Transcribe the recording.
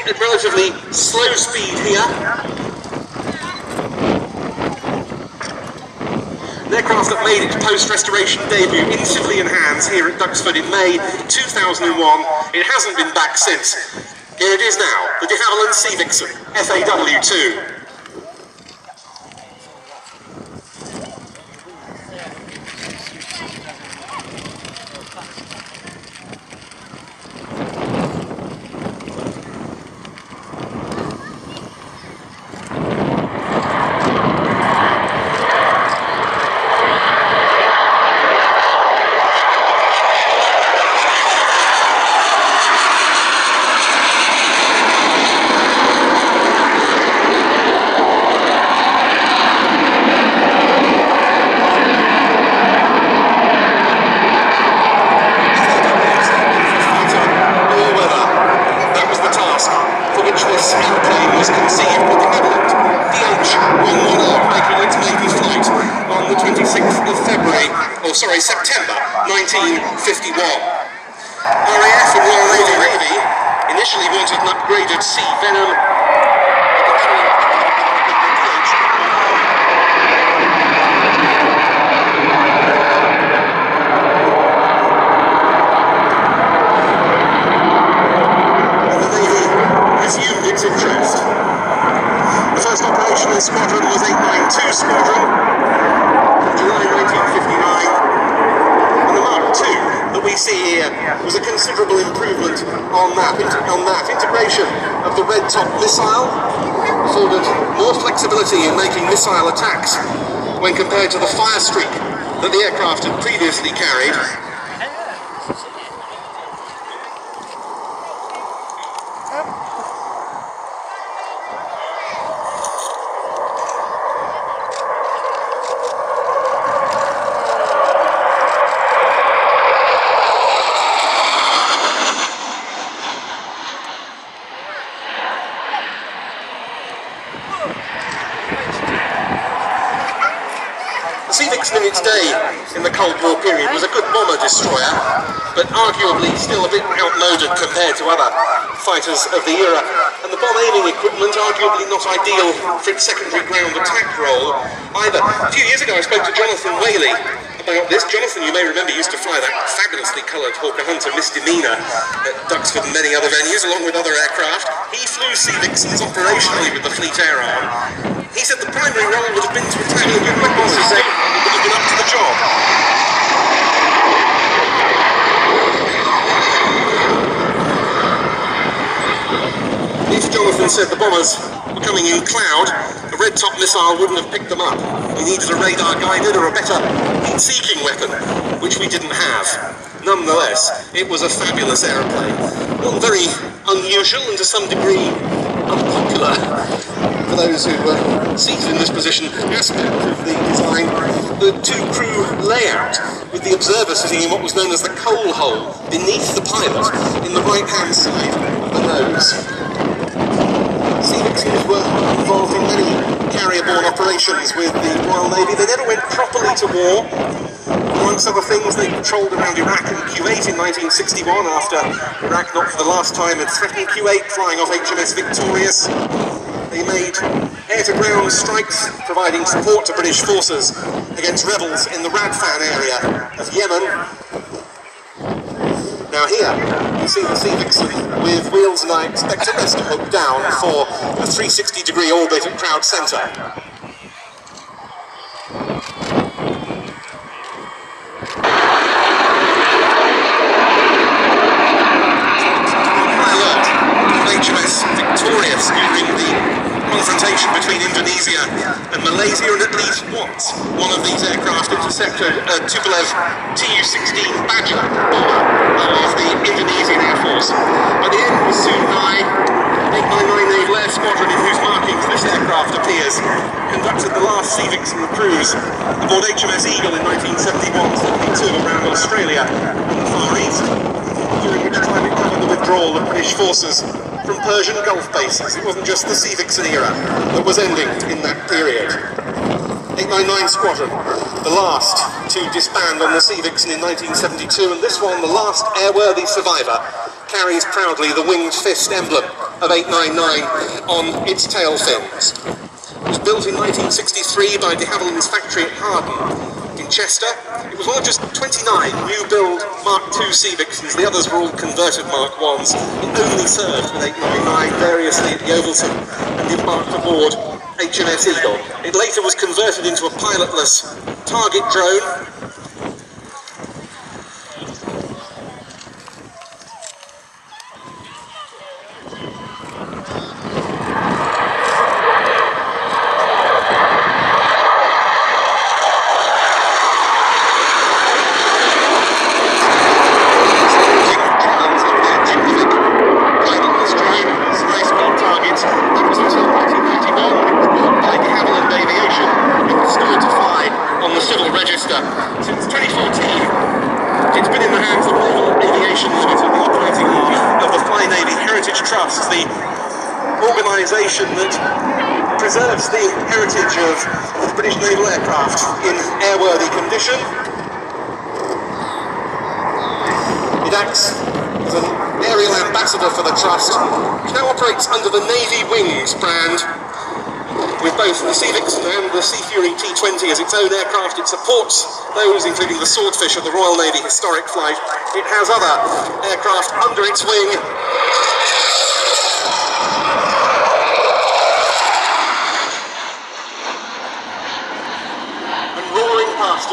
at relatively slow speed here. An aircraft that made its post-restoration debut in civilian hands here at Duxford in May 2001. It hasn't been back since. Here it is now, the de Havilland SEA VIXEN FAW2. September 1951. RAF and Royal Navy initially wanted an upgraded SEA Venom. And the Navy resumed its interest. The first operational squadron was 892 Squadron, July 1959. That we see here was a considerable improvement on that. Integration of the red top missile afforded more flexibility in making missile attacks when compared to the fire streak that the aircraft had previously carried. The SEA VIXEN in its day, in the Cold War period, was a good bomber destroyer, but arguably still a bit outmoded compared to other fighters of the era. And the bomb aiming equipment arguably not ideal for its secondary ground attack role either. A few years ago I spoke to Jonathan Whaley about this. Jonathan, you may remember, used to fly that fabulously coloured Hawker Hunter Misdemeanor at Duxford and many other venues, along with other aircraft. He flew SEA VIXENs operationally with the Fleet Air Arm. He said the primary role would have been to attack the good weapons system that would have been up to the job. If Jonathan said the bombers were coming in cloud, a red top missile wouldn't have picked them up. We needed a radar guided or a better heat-seeking weapon, which we didn't have. Nonetheless, it was a fabulous aeroplane. Not very unusual and to some degree unpopular for those who were seated in this position. Aspect of the design, the two-crew layout, with the observer sitting in what was known as the coal hole beneath the pilot in the right-hand side of the nose. SEA VIXENs were involved in many carrier-borne operations with the Royal Navy. They never went properly to war. Amongst other things, they patrolled around Iraq and Kuwait in 1961 after Iraq, not for the last time, had threatened Kuwait, flying off HMS Victorious. They made air-to-ground strikes, providing support to British forces against rebels in the Radfan area of Yemen. Now here, you see the SEA VIXEN with wheels, and I expect it to hook down for a 360-degree orbit at Crowd Centre. HMS Victorious during the confrontation between Indonesia and Malaysia, and at least once one of these aircraft intercepted a Tupolev Tu-16 Badger bomber of the Indonesian Air Force. But the end was soon nigh. 899 Naval Air Squadron, in whose markings this aircraft appears, conducted the last SEA VIXEN cruise aboard HMS Eagle in 1971-72 around Australia and the Far East, during which time it covered the withdrawal of British forces from Persian Gulf bases. It wasn't just the SEA VIXEN era that was ending in that period. 899 Squadron, the last to disband on the SEA VIXEN in 1972, and this one, the last airworthy survivor, carries proudly the winged fist emblem of 899 on its tail fins. It was built in 1963 by de Havilland's factory at Harden in Chester. It was one of just 29 new build Mark II Sea Vixens. The others were all converted Mark Is. It only served with 899 variously at the Overton and embarked aboard HMS Eagle. It later was converted into a pilotless target drone. Since 2014, it's been in the hands of Naval Aviation Limited, the operating arm of the Fly Navy Heritage Trust, the organisation that preserves the heritage of British naval aircraft in airworthy condition. It acts as an aerial ambassador for the Trust, which now operates under the Navy Wings brand, with both the Sea Vixen and the Sea Fury T20 as its own aircraft. It supports those, including the Swordfish of the Royal Navy Historic Flight. It has other aircraft under its wing.